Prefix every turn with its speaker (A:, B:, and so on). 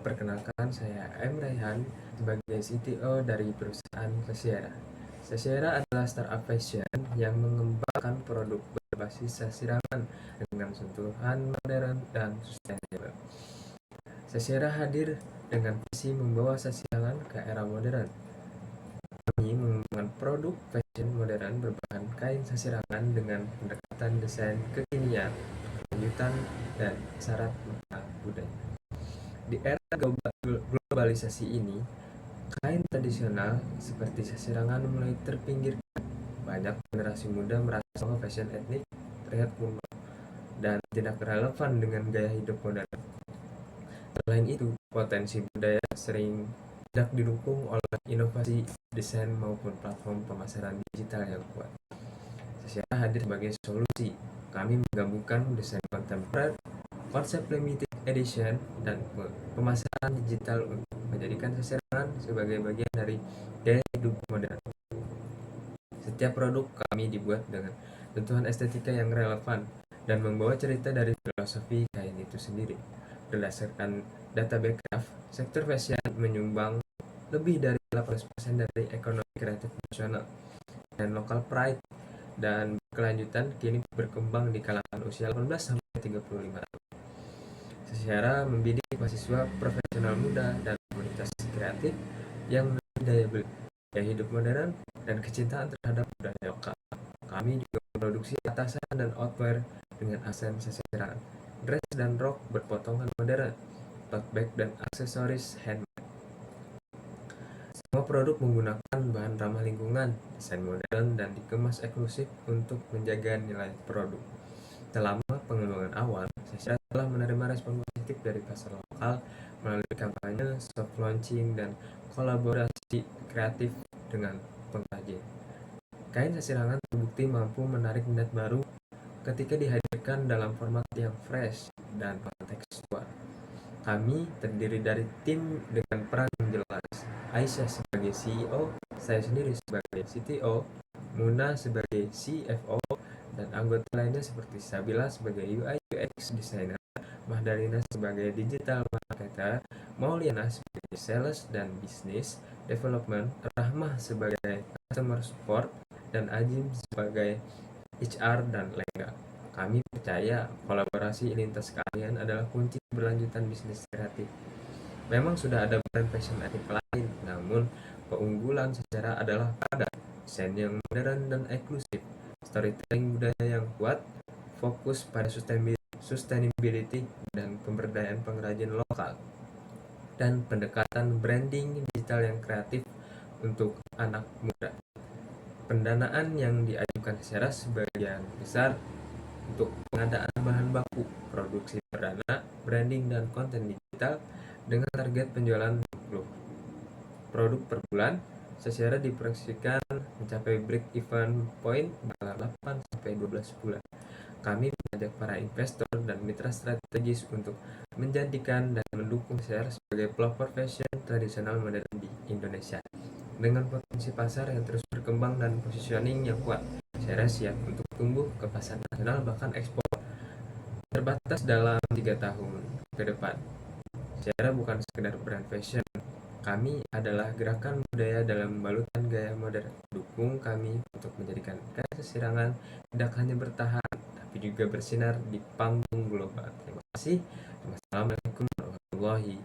A: perkenalkan saya M. Raihan sebagai CTO dari perusahaan Sesiera. Sesiera adalah startup fashion yang mengembangkan produk berbasis sasirangan dengan sentuhan modern dan sustainable. Sesiera hadir dengan visi membawa sasirangan ke era modern. Kami mengembangkan produk fashion modern berbahan kain sasirangan dengan pendekatan desain kekinian, kelanjutan, dan syarat budaya. Di era globalisasi ini, kain tradisional seperti sasirangan mulai terpinggirkan. Banyak generasi muda merasa bahwa fashion etnik terlihat kuno dan tidak relevan dengan gaya hidup modern. Selain itu, potensi budaya sering tidak didukung oleh inovasi desain maupun platform pemasaran digital yang kuat. Secara hadir sebagai solusi, kami menggabungkan desain kontemporer, konsep limited edition, dan pemasaran digital untuk menjadikan sasirangan sebagai bagian dari gaya hidup modern. Setiap produk kami dibuat dengan sentuhan estetika yang relevan dan membawa cerita dari filosofi kain itu sendiri. Berdasarkan data Becraft, sektor fashion menyumbang lebih dari 80% dari ekonomi kreatif nasional, dan local pride dan kelanjutan kini berkembang di kalangan usia 18 sampai 35 tahun. Secara membidik mahasiswa profesional muda dan komunitas kreatif yang memiliki daya beli, gaya hidup modern, dan kecintaan terhadap budaya lokal. Kami juga memproduksi atasan dan outwear dengan aksen sasirangan, dress dan rok berpotongan modern, tote bag, dan aksesoris handmade. Semua produk menggunakan bahan ramah lingkungan, desain modern, dan dikemas eksklusif untuk menjaga nilai produk. Selama pengembangan awal, saya telah menerima respon positif dari pasar lokal melalui kampanye, soft launching, dan kolaborasi kreatif dengan pengrajin. Kain sasirangan terbukti mampu menarik minat baru ketika dihadirkan dalam format yang fresh dan kontekstual. Kami terdiri dari tim dengan peran yang jelas. Aisyah sebagai CEO, saya sendiri sebagai CTO, Muna sebagai CFO, dan anggota lainnya seperti Sabila sebagai UI UX designer, Mahdarina sebagai digital marketer, Mauliana sebagai sales dan business development, Rahmah sebagai customer support, dan Ajim sebagai HR dan legal. Kami percaya kolaborasi lintas kalian adalah kunci berlanjutan bisnis kreatif. Memang sudah ada brand fashion etnik lain, namun keunggulan secara adalah pada desain yang modern dan eksklusif, storytelling budaya yang kuat, fokus pada sustainability dan pemberdayaan pengrajin lokal, dan pendekatan branding digital yang kreatif untuk anak muda. Pendanaan yang diajukan secara sebagian besar untuk pengadaan bahan baku, produksi perdana, branding, dan konten digital dengan target penjualan 20 produk per bulan. Secara diproyeksikan mencapai break-even point dalam 8-12 bulan. Kami mengajak para investor dan mitra strategis untuk menjadikan dan mendukung share sebagai pelopor fashion tradisional modern di Indonesia. Dengan potensi pasar yang terus berkembang dan positioning yang kuat, saya siap untuk tumbuh ke pasar nasional bahkan ekspor terbatas dalam 3 tahun ke depan. Secara bukan sekedar brand fashion, kami adalah gerakan budaya dalam membalutkan gaya modern. Dukung kami untuk menjadikan karya sesirangan tidak hanya bertahan, tapi juga bersinar di panggung global. Terima kasih. Wassalamualaikum warahmatullahi